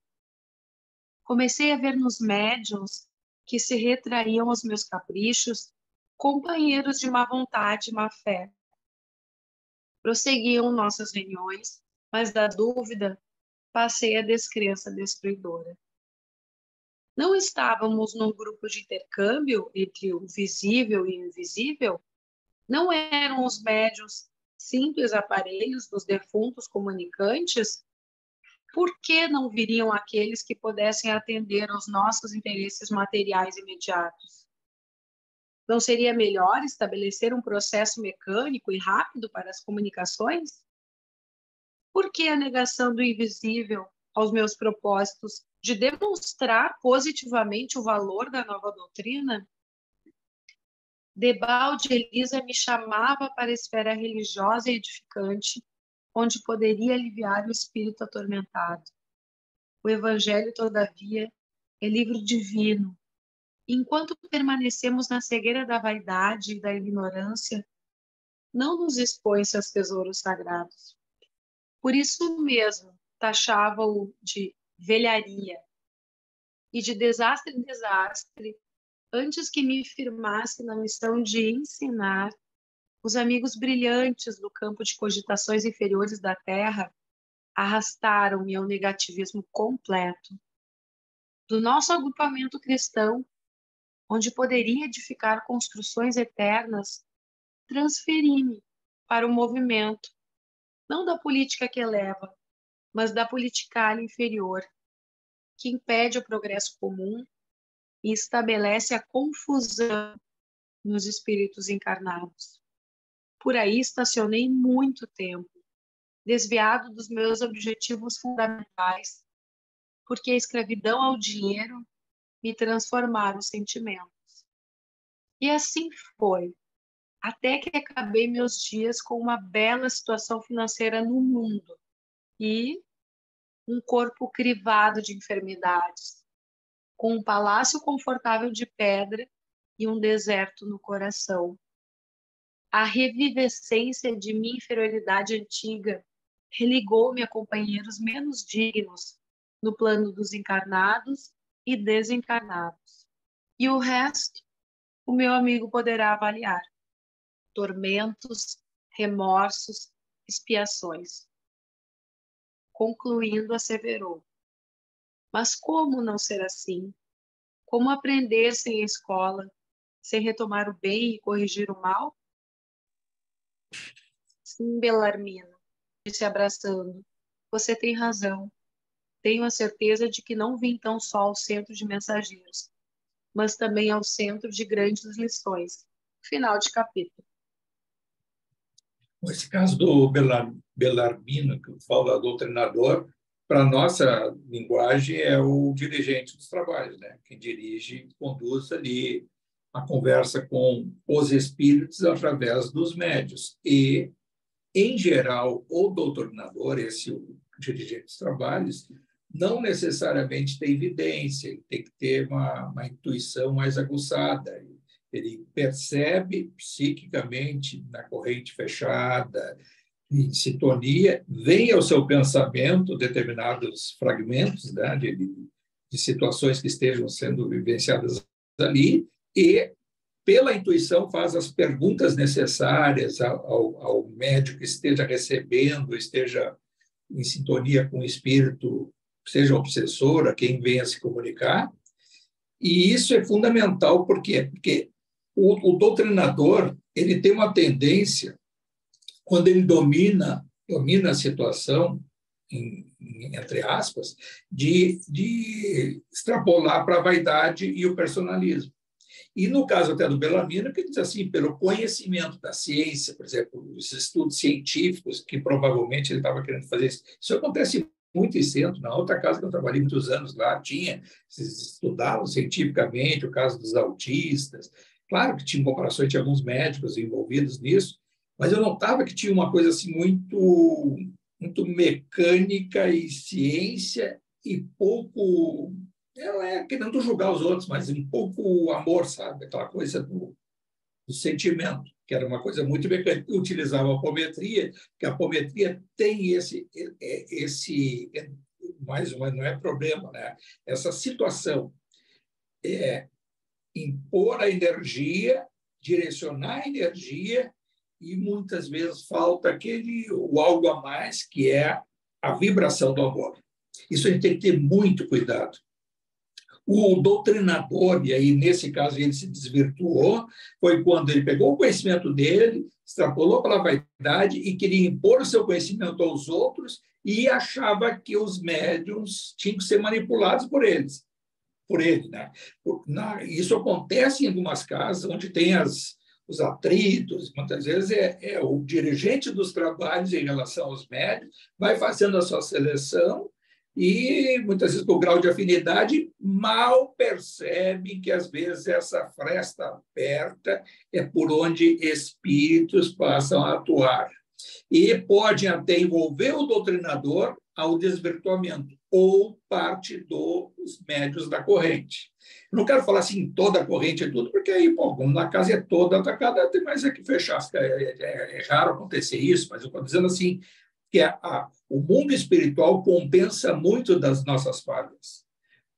Comecei a ver nos médiuns que se retraíam aos meus caprichos companheiros de má vontade e má fé. Prosseguiam nossas reuniões, mas da dúvida passei a descrença destruidora. Não estávamos num grupo de intercâmbio entre o visível e o invisível? Não eram os médiuns simples aparelhos dos defuntos comunicantes? Por que não viriam aqueles que pudessem atender aos nossos interesses materiais imediatos? Não seria melhor estabelecer um processo mecânico e rápido para as comunicações? Por que a negação do invisível aos meus propósitos de demonstrar positivamente o valor da nova doutrina? Debalde Elisa me chamava para a esfera religiosa e edificante, onde poderia aliviar o espírito atormentado. O Evangelho, todavia, é livro divino. Enquanto permanecemos na cegueira da vaidade e da ignorância, não nos expõe seus tesouros sagrados. Por isso mesmo, taxava-o de velharia e de desastre em desastre, antes que me firmasse na missão de ensinar. Os amigos brilhantes do campo de cogitações inferiores da Terra arrastaram-me ao negativismo completo. Do nosso agrupamento cristão, onde poderia edificar construções eternas, transferi-me para o movimento, não da política que eleva, mas da politicária inferior, que impede o progresso comum e estabelece a confusão nos espíritos encarnados. Por aí estacionei muito tempo, desviado dos meus objetivos fundamentais, porque a escravidão ao dinheiro me transformara os sentimentos. E assim foi, até que acabei meus dias com uma bela situação financeira no mundo e um corpo crivado de enfermidades, com um palácio confortável de pedra e um deserto no coração. A revivescência de minha inferioridade antiga religou-me a companheiros menos dignos no plano dos encarnados e desencarnados. E o resto, o meu amigo poderá avaliar. Tormentos, remorsos, expiações. Concluindo, asseverou: mas como não ser assim? Como aprender sem a escola, sem retomar o bem e corrigir o mal? Sim, Belarmino, disse abraçando, você tem razão. Tenho a certeza de que não vim tão só ao centro de mensageiros, mas também ao centro de grandes lições. Final de capítulo. Esse caso do Bellarmino, que fala doutrinador, para a nossa linguagem é o dirigente dos trabalhos, né? Quem dirige, conduz ali a conversa com os espíritos através dos médios. E, em geral, o doutrinador, esse o dirigente dos trabalhos, não necessariamente tem evidência, ele tem que ter uma intuição mais aguçada. Ele percebe psiquicamente na corrente fechada, em sintonia, vem ao seu pensamento determinados fragmentos, né, de situações que estejam sendo vivenciadas ali, e, pela intuição, faz as perguntas necessárias ao médium que esteja recebendo, esteja em sintonia com o espírito, seja obsessor, a quem venha se comunicar. E isso é fundamental, por quê? Porque o doutrinador, ele tem uma tendência, quando ele domina a situação, entre aspas, de extrapolar para a vaidade e o personalismo. E no caso até do Bellarmino, que diz assim, pelo conhecimento da ciência, por exemplo, os estudos científicos, que provavelmente ele estava querendo fazer isso. Isso acontece muito em centro, na outra casa que eu trabalhei muitos anos lá, eles estudavam cientificamente o caso dos autistas. Claro que tinha comparações, tinha alguns médicos envolvidos nisso, mas eu notava que tinha uma coisa assim muito mecânica e ciência e pouco... Não é querendo julgar os outros, mas um pouco amor, sabe? Aquela coisa do sentimento, que era uma coisa muito mecânica. Eu utilizava a apometria, que a apometria tem esse mais ou menos, não é problema, né? Essa situação é impor a energia, direcionar a energia, e muitas vezes falta o algo a mais, que é a vibração do amor. Isso a gente tem que ter muito cuidado. O doutrinador, e aí nesse caso ele se desvirtuou, foi quando ele pegou o conhecimento dele, extrapolou para a vaidade e queria impor o seu conhecimento aos outros e achava que os médiuns tinham que ser manipulados por ele, né? Isso acontece em algumas casas onde tem os atritos, muitas vezes é o dirigente dos trabalhos em relação aos médiuns, vai fazendo a sua seleção e, muitas vezes, com o grau de afinidade, mal percebe que, às vezes, essa fresta aberta é por onde espíritos passam a atuar. E pode até envolver o doutrinador ao desvirtuamento, ou parte dos médios da corrente. Não quero falar assim, toda a corrente é tudo, porque aí, pô, como na casa é toda atacada, tem mais é que fechar. É raro acontecer isso, mas eu estou dizendo assim, que o mundo espiritual compensa muito das nossas falhas,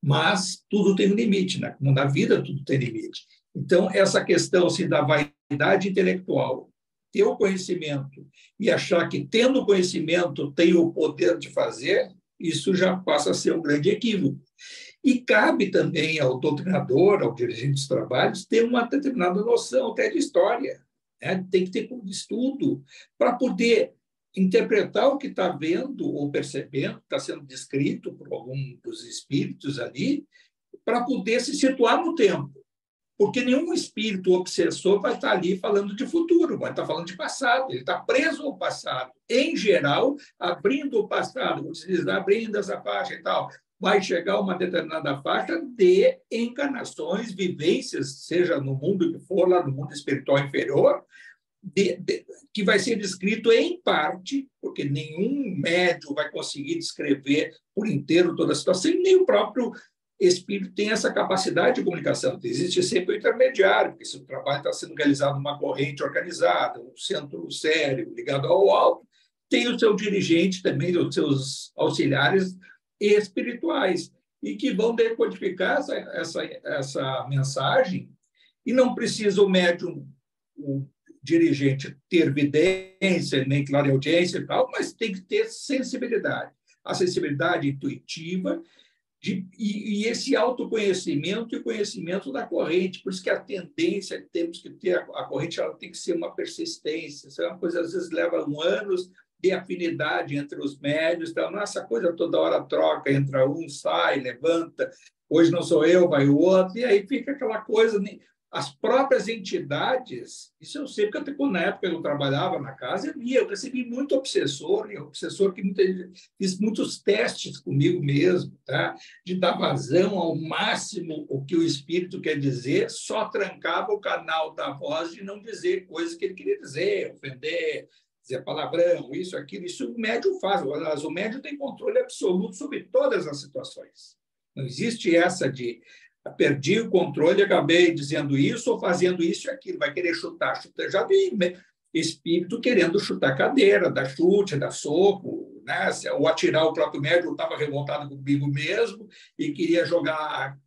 mas tudo tem um limite, né? Como na vida tudo tem limite. Então, essa questão assim, da vaidade intelectual, ter o conhecimento e achar que, tendo conhecimento, tem o poder de fazer, isso já passa a ser um grande equívoco. E cabe também ao doutrinador, ao dirigente dos trabalhos, ter uma determinada noção até de história, né? Tem que ter estudo para poder interpretar o que está vendo ou percebendo, que está sendo descrito por algum dos espíritos ali, para poder se situar no tempo. Porque nenhum espírito obsessor vai estar ali falando de futuro, vai estar falando de passado, ele está preso ao passado. Em geral, abrindo o passado, você diz, abrindo essa faixa e tal, vai chegar uma determinada faixa de encarnações, vivências, seja no mundo que for, lá no mundo espiritual inferior, que vai ser descrito em parte, porque nenhum médium vai conseguir descrever por inteiro toda a situação, e nem o próprio espírito tem essa capacidade de comunicação. Existe sempre o intermediário, porque se o trabalho está sendo realizado numa corrente organizada, um centro sério ligado ao alto, tem o seu dirigente também, os seus auxiliares espirituais, e que vão decodificar essa mensagem, e não precisa o médium, o dirigente, ter evidência, nem clareaudiência e tal, mas tem que ter sensibilidade. A sensibilidade intuitiva e esse autoconhecimento e conhecimento da corrente. Por isso que a tendência que temos que ter, a corrente ela tem que ser uma persistência. Isso é uma coisa, às vezes, leva anos de afinidade entre os médios. Então, não é essa coisa toda hora troca, entra um, sai, levanta, hoje não sou eu, vai o outro, e aí fica aquela coisa... as próprias entidades, isso eu sei, porque na época eu trabalhava na casa, eu recebi muito obsessor que fiz muitos testes comigo mesmo, tá? De dar vazão ao máximo o que o espírito quer dizer, só trancava o canal da voz de não dizer coisas que ele queria dizer, ofender, dizer palavrão, isso, aquilo. Isso o médium faz, o médium tem controle absoluto sobre todas as situações. Não existe essa de perdi o controle, acabei dizendo isso ou fazendo isso e aquilo, vai querer chutar. Já vi espírito querendo chutar cadeira, dar chute, dar soco, né? Ou atirar o próprio médium, estava revoltado comigo mesmo e queria jogar,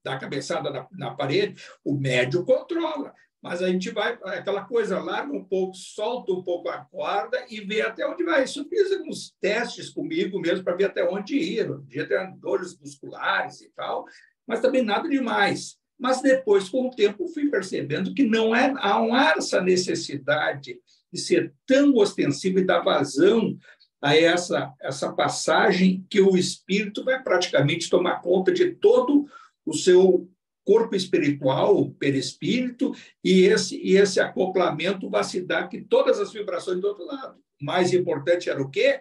dar cabeçada na parede. O médium controla, mas a gente vai, aquela coisa, larga um pouco, solta um pouco a corda e vê até onde vai. Isso eu fiz alguns testes comigo mesmo para ver até onde ia. Podia ter dores musculares e tal, mas também nada demais. Mas depois, com o tempo, fui percebendo que não há essa necessidade de ser tão ostensivo e dar vazão a essa passagem que o espírito vai praticamente tomar conta de todo o seu corpo espiritual, o perispírito, e esse acoplamento vai se dar que todas as vibrações do outro lado. O mais importante era o quê?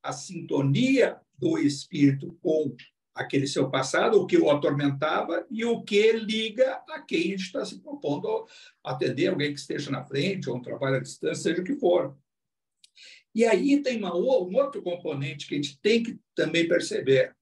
A sintonia do espírito com aquele seu passado, o que o atormentava e o que liga a quem a gente está se propondo atender, alguém que esteja na frente, ou um trabalho à distância, seja o que for. E aí tem um outro componente que a gente tem que também perceber.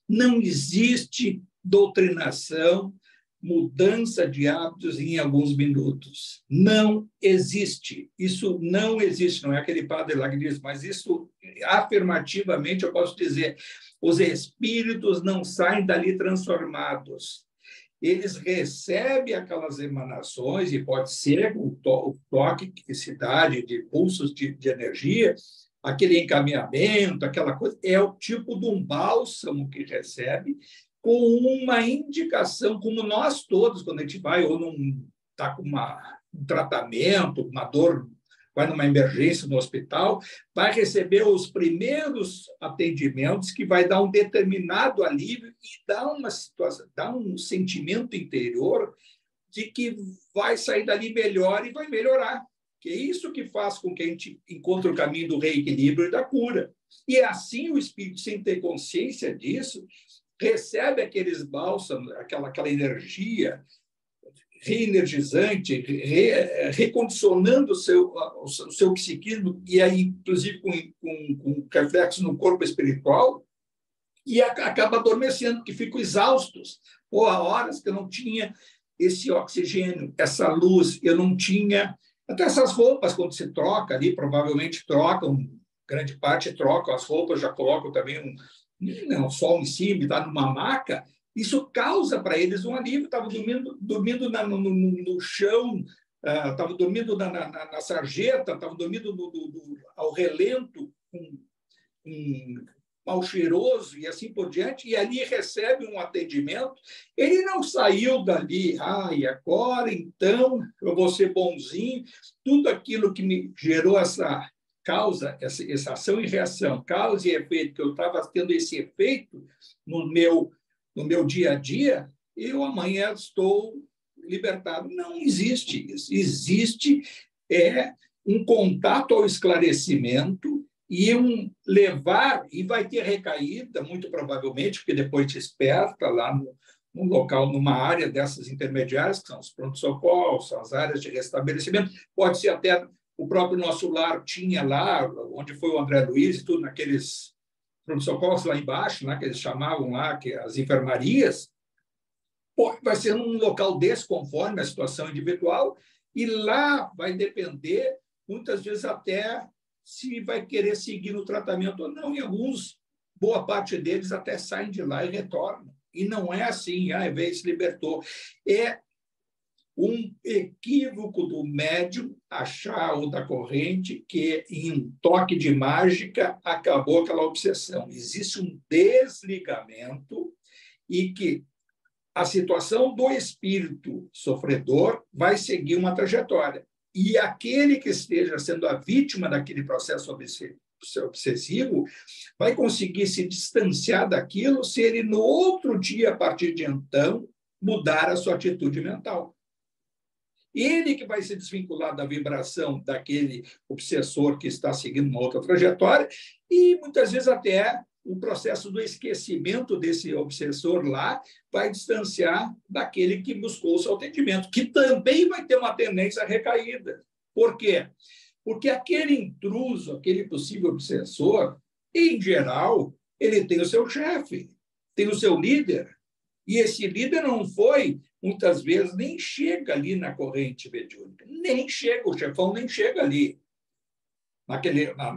Não existe doutrinação, mudança de hábitos em alguns minutos. Não existe. Isso não existe. Não é aquele padre lá que diz, mas isso afirmativamente eu posso dizer. Os espíritos não saem dali transformados. Eles recebem aquelas emanações, e pode ser o toque que se dá de pulsos de energia, aquele encaminhamento, aquela coisa, é o tipo de um bálsamo que recebe, com uma indicação, como nós todos, quando a gente vai ou não está com um tratamento, uma dor, vai numa emergência no hospital, vai receber os primeiros atendimentos que vai dar um determinado alívio e dá uma situação, dá um sentimento interior de que vai sair dali melhor e vai melhorar. Que é isso que faz com que a gente encontre o caminho do reequilíbrio e da cura. E assim o espírito, sem ter consciência disso, recebe aqueles bálsamos, aquela energia reenergizante, recondicionando o seu psiquismo, e aí, inclusive, com reflexo no corpo espiritual, e acaba adormecendo, que ficam exaustos. Pô, há horas que eu não tinha esse oxigênio, essa luz, eu não tinha... Até essas roupas, quando se troca ali, provavelmente trocam, grande parte trocam as roupas, já colocam também um sol em cima, está numa maca. Isso causa para eles um alívio. Estava dormindo no chão, estava dormindo na sarjeta, estava dormindo ao relento, mal cheiroso e assim por diante, e ali recebe um atendimento. Ele não saiu dali, e agora então eu vou ser bonzinho. Tudo aquilo que me gerou essa causa, essa ação e reação, causa e efeito, que eu estava tendo esse efeito no meu dia a dia, eu amanhã estou libertado. Não existe isso. Existe um contato ao esclarecimento e levar, e vai ter recaída, muito provavelmente, porque depois te esperta lá no local, numa área dessas intermediárias, que são os pronto-socorros, são as áreas de restabelecimento, pode ser até o próprio nosso lar tinha lá, onde foi o André Luiz e tudo, naqueles pronto-socorros lá embaixo, né, que eles chamavam lá, que as enfermarias, vai ser um local desse, conforme a situação individual, e lá vai depender, muitas vezes até se vai querer seguir no tratamento ou não. E alguns, boa parte deles até saem de lá e retornam. E não é assim, veio, se libertou. É um equívoco do médium achar, ou da corrente, que em um toque de mágica acabou aquela obsessão. Existe um desligamento e que a situação do espírito sofredor vai seguir uma trajetória. E aquele que esteja sendo a vítima daquele processo obsessivo vai conseguir se distanciar daquilo se ele, no outro dia, a partir de então, mudar a sua atitude mental. Ele que vai se desvincular da vibração daquele obsessor que está seguindo uma outra trajetória e, muitas vezes, até o processo do esquecimento desse obsessor lá vai distanciar daquele que buscou o seu atendimento, que também vai ter uma tendência à recaída. Por quê? Porque aquele intruso, aquele possível obsessor, em geral, ele tem o seu chefe, tem o seu líder, e esse líder não foi, muitas vezes, nem chega ali na corrente mediúnica, nem chega, o chefão nem chega ali.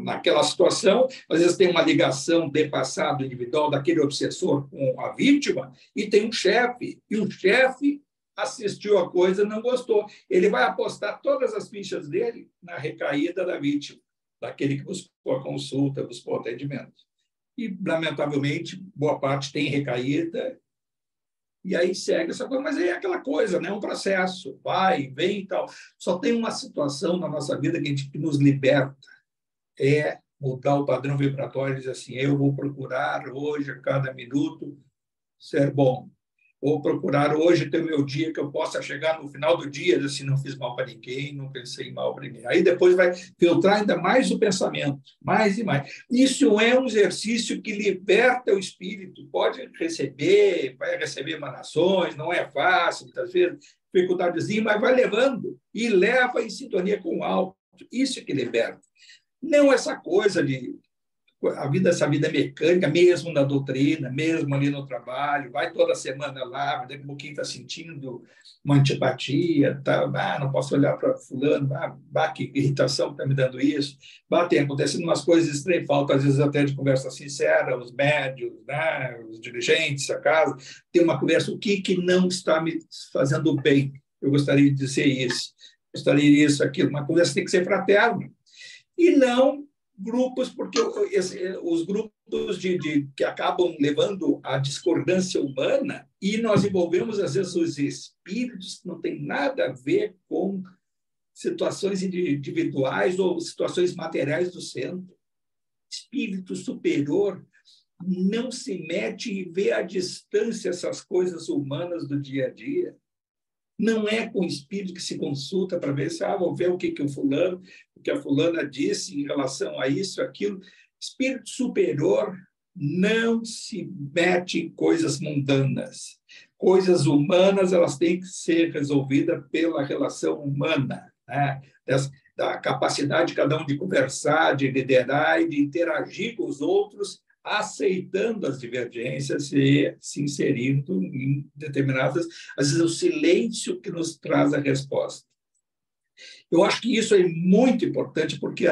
Naquela situação, às vezes tem uma ligação de passado individual daquele obsessor com a vítima e tem um chefe, e o chefe assistiu a coisa e não gostou. Ele vai apostar todas as fichas dele na recaída da vítima, daquele que buscou a consulta, buscou o atendimento. E, lamentavelmente, boa parte tem recaída, e aí segue essa coisa, mas é aquela coisa, né? Um processo, vai, vem e tal. Só tem uma situação na nossa vida que nos liberta, é mudar o padrão vibratório e dizer assim, eu vou procurar hoje, a cada minuto, ser bom. Vou procurar hoje ter o meu dia que eu possa chegar no final do dia, assim, não fiz mal para ninguém, não pensei mal para ninguém. Aí depois vai filtrar ainda mais o pensamento, mais e mais. Isso é um exercício que liberta o espírito. Pode receber, vai receber emanações, não é fácil, muitas vezes, dificuldadezinha, mas vai levando e leva em sintonia com o alto. Isso é que liberta. Não essa coisa de essa vida mecânica, mesmo na doutrina, mesmo ali no trabalho, vai toda semana lá, daqui a pouquinho está sentindo uma antipatia, tá, não posso olhar para fulano, que irritação que está me dando isso, tem acontecendo umas coisas estranhas, falta às vezes até de conversa sincera, os médios, né, os dirigentes, a casa, tem uma conversa, o que não está me fazendo bem? Eu gostaria de dizer isso, gostaria disso, aquilo, uma conversa tem que ser fraterna, e não grupos, porque os grupos que acabam levando à discordância humana, e nós envolvemos, às vezes, os espíritos que não tem nada a ver com situações individuais ou situações materiais do centro. Espírito superior não se mete e vê à distância essas coisas humanas do dia a dia. Não é com o espírito que se consulta para ver se vou ver o que a fulana disse em relação a isso, aquilo. Espírito superior não se mete em coisas mundanas. Coisas humanas, elas têm que ser resolvidas pela relação humana, né? Da capacidade de cada um de conversar, de liderar e de interagir com os outros, aceitando as divergências e se inserindo em determinadas... Às vezes, é o silêncio que nos traz a resposta. Eu acho que isso é muito importante, porque,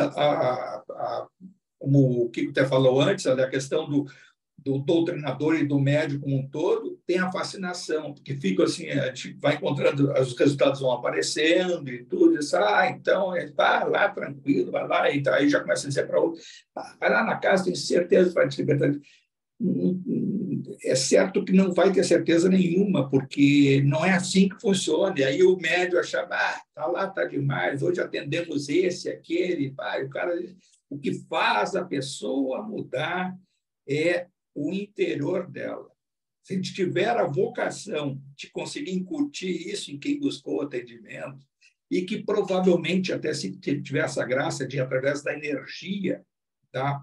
como o Kiko até falou antes, a questão do doutrinador e do médico como um todo, tem a fascinação, porque fica assim, a gente vai encontrando, os resultados vão aparecendo e tudo, isso, então, vai lá tranquilo, vai lá, e aí já começa a dizer para outro, vai lá na casa, tenho certeza que vai te libertar. É certo que não vai ter certeza nenhuma, porque não é assim que funciona, e aí o médico achava, tá lá, tá demais, hoje atendemos esse, aquele, o cara, o que faz a pessoa mudar é o interior dela. Se a gente tiver a vocação de conseguir incutir isso em quem buscou atendimento, e que provavelmente até se tiver essa graça de, através da energia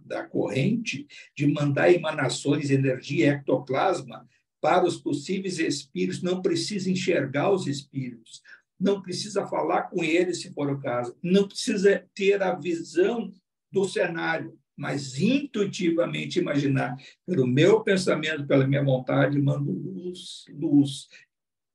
da corrente, de mandar emanações, energia, ectoplasma, para os possíveis espíritos, não precisa enxergar os espíritos, não precisa falar com eles, se for o caso, não precisa ter a visão do cenário, mas intuitivamente imaginar, pelo meu pensamento, pela minha vontade, mando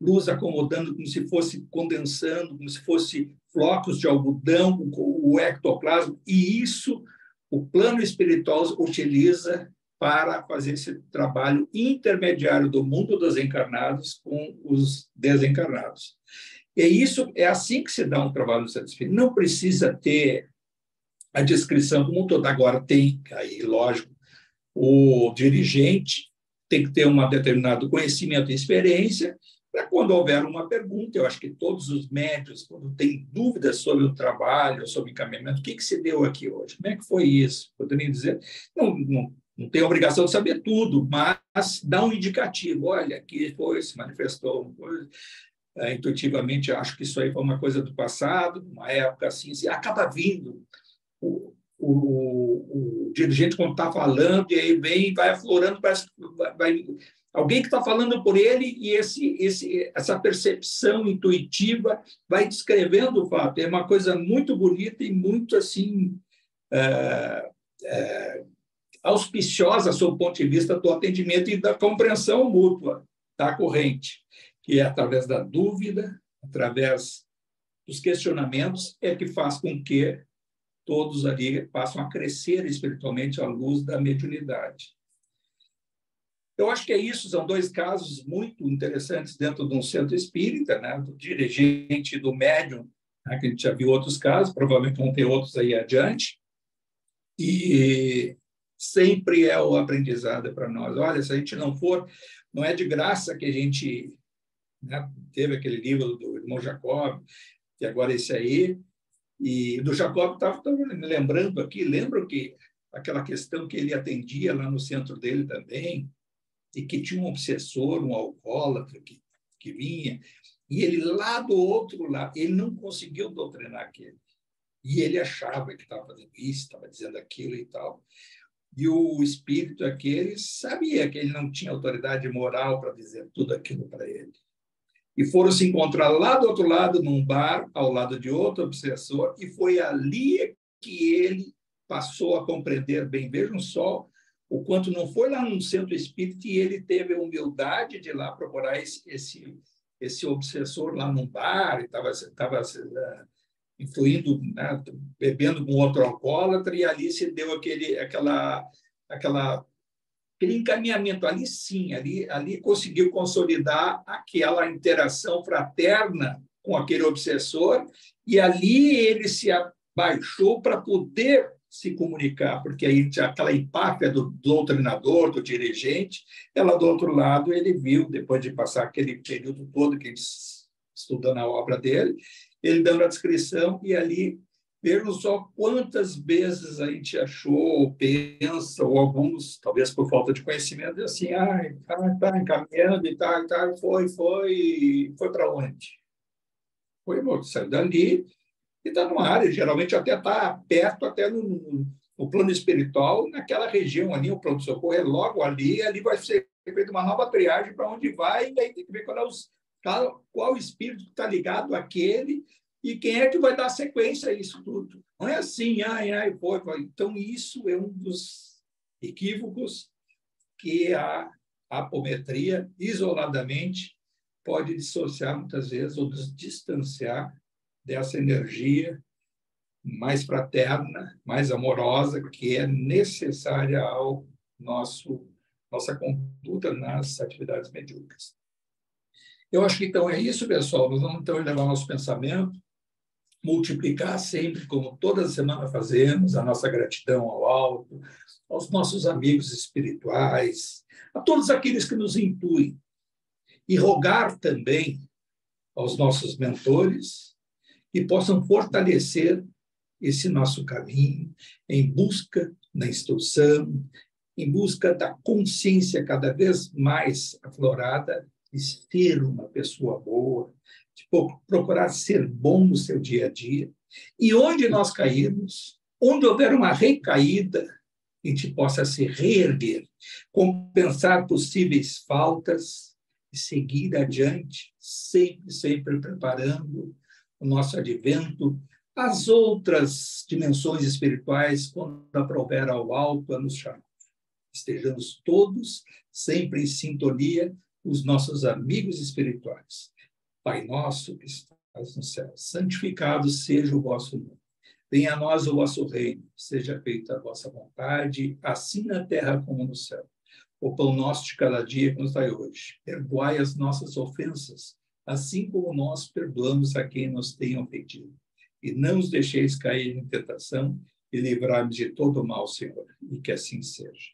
luz acomodando como se fosse condensando, como se fosse flocos de algodão, o ectoplasma, e isso o plano espiritual utiliza para fazer esse trabalho intermediário do mundo dos encarnados com os desencarnados. E isso é assim que se dá um trabalho no centro espírita. Não precisa ter a descrição como um todo. Agora tem, aí, lógico, o dirigente tem que ter um determinado conhecimento e experiência para quando houver uma pergunta. Eu acho que todos os médicos, quando têm dúvidas sobre o trabalho, sobre o encaminhamento, o que se deu aqui hoje? Como é que foi isso? Poderia dizer? Não Não tem obrigação de saber tudo, mas dá um indicativo. Olha, aqui foi, se manifestou uma coisa. Intuitivamente, acho que isso aí foi uma coisa do passado, uma época assim, acaba vindo o dirigente quando está falando, e aí vem, vai aflorando, parece que alguém que está falando por ele, e essa percepção intuitiva vai descrevendo o fato. É uma coisa muito bonita e muito assim auspiciosa sob o ponto de vista do atendimento e da compreensão mútua da corrente, que é através da dúvida, através dos questionamentos, é que faz com que todos ali passam a crescer espiritualmente à luz da mediunidade. Eu acho que é isso, são dois casos muito interessantes dentro de um centro espírita, né? Do dirigente e do médium, né? Que a gente já viu outros casos, provavelmente vão ter outros aí adiante, e sempre é o aprendizado para nós. Olha, se a gente não for, não é de graça que a gente, né, teve aquele livro do irmão Jacob, que agora esse aí, e do Jacob estava me lembrando aqui, lembro que aquela questão que ele atendia lá no centro dele também, e que tinha um obsessor, um alcoólatra que vinha, e ele lá do outro lado, ele não conseguiu doutrinar aquele. E ele achava que estava fazendo isso, estava dizendo aquilo e tal. E o espírito aquele sabia que ele não tinha autoridade moral para dizer tudo aquilo para ele. E foram se encontrar lá do outro lado, num bar, ao lado de outro obsessor, e foi ali que ele passou a compreender bem. Vejam só o quanto não foi lá num centro espírita e ele teve a humildade de ir lá procurar esse obsessor lá num bar, e estava influindo, né, bebendo com outro alcoólatra, e ali se deu aquele encaminhamento. Ali sim, ali conseguiu consolidar aquela interação fraterna com aquele obsessor, e ali ele se abaixou para poder se comunicar, porque aí tinha aquela empáfia do doutrinador, do dirigente, e lá do outro lado ele viu, depois de passar aquele período todo que ele estudou na obra dele, ele dando a descrição, e ali, vejam só quantas vezes a gente achou, ou pensa, ou alguns, talvez por falta de conhecimento, assim, está encaminhando e tal, foi para onde? Saiu dali e está numa área, geralmente até está perto, até no plano espiritual, naquela região ali, o pronto-socorro é logo ali, e ali vai ser feita uma nova triagem para onde vai, e aí tem que ver qual espírito está ligado àquele, e quem é que vai dar sequência a isso tudo. Não é assim, foi. Então, isso é um dos equívocos que a apometria, isoladamente, pode dissociar muitas vezes, ou distanciar dessa energia mais fraterna, mais amorosa, que é necessária ao nossa conduta nas atividades mediúnicas. Eu acho que, então, é isso, pessoal. Nós vamos, então, elevar nosso pensamento, multiplicar sempre, como toda semana fazemos, a nossa gratidão ao alto, aos nossos amigos espirituais, a todos aqueles que nos intuem, e rogar também aos nossos mentores que possam fortalecer esse nosso caminho em busca da instrução, em busca da consciência cada vez mais aflorada de ser uma pessoa boa, de procurar ser bom no seu dia a dia. E onde nós cairmos, onde houver uma recaída, a gente possa se reerguer, compensar possíveis faltas e seguir adiante, sempre preparando o nosso advento, as outras dimensões espirituais, quando aprouver ao alto, a nos chamar. Estejamos todos sempre em sintonia com os nossos amigos espirituais. Pai nosso que estás no céu, santificado seja o vosso nome. Venha a nós o vosso reino, seja feita a vossa vontade, assim na terra como no céu. O pão nosso de cada dia que nos dai hoje. Perdoai as nossas ofensas, assim como nós perdoamos a quem nos tem ofendido. E não os deixeis cair em tentação, e livrai-nos de todo o mal, Senhor, e que assim seja.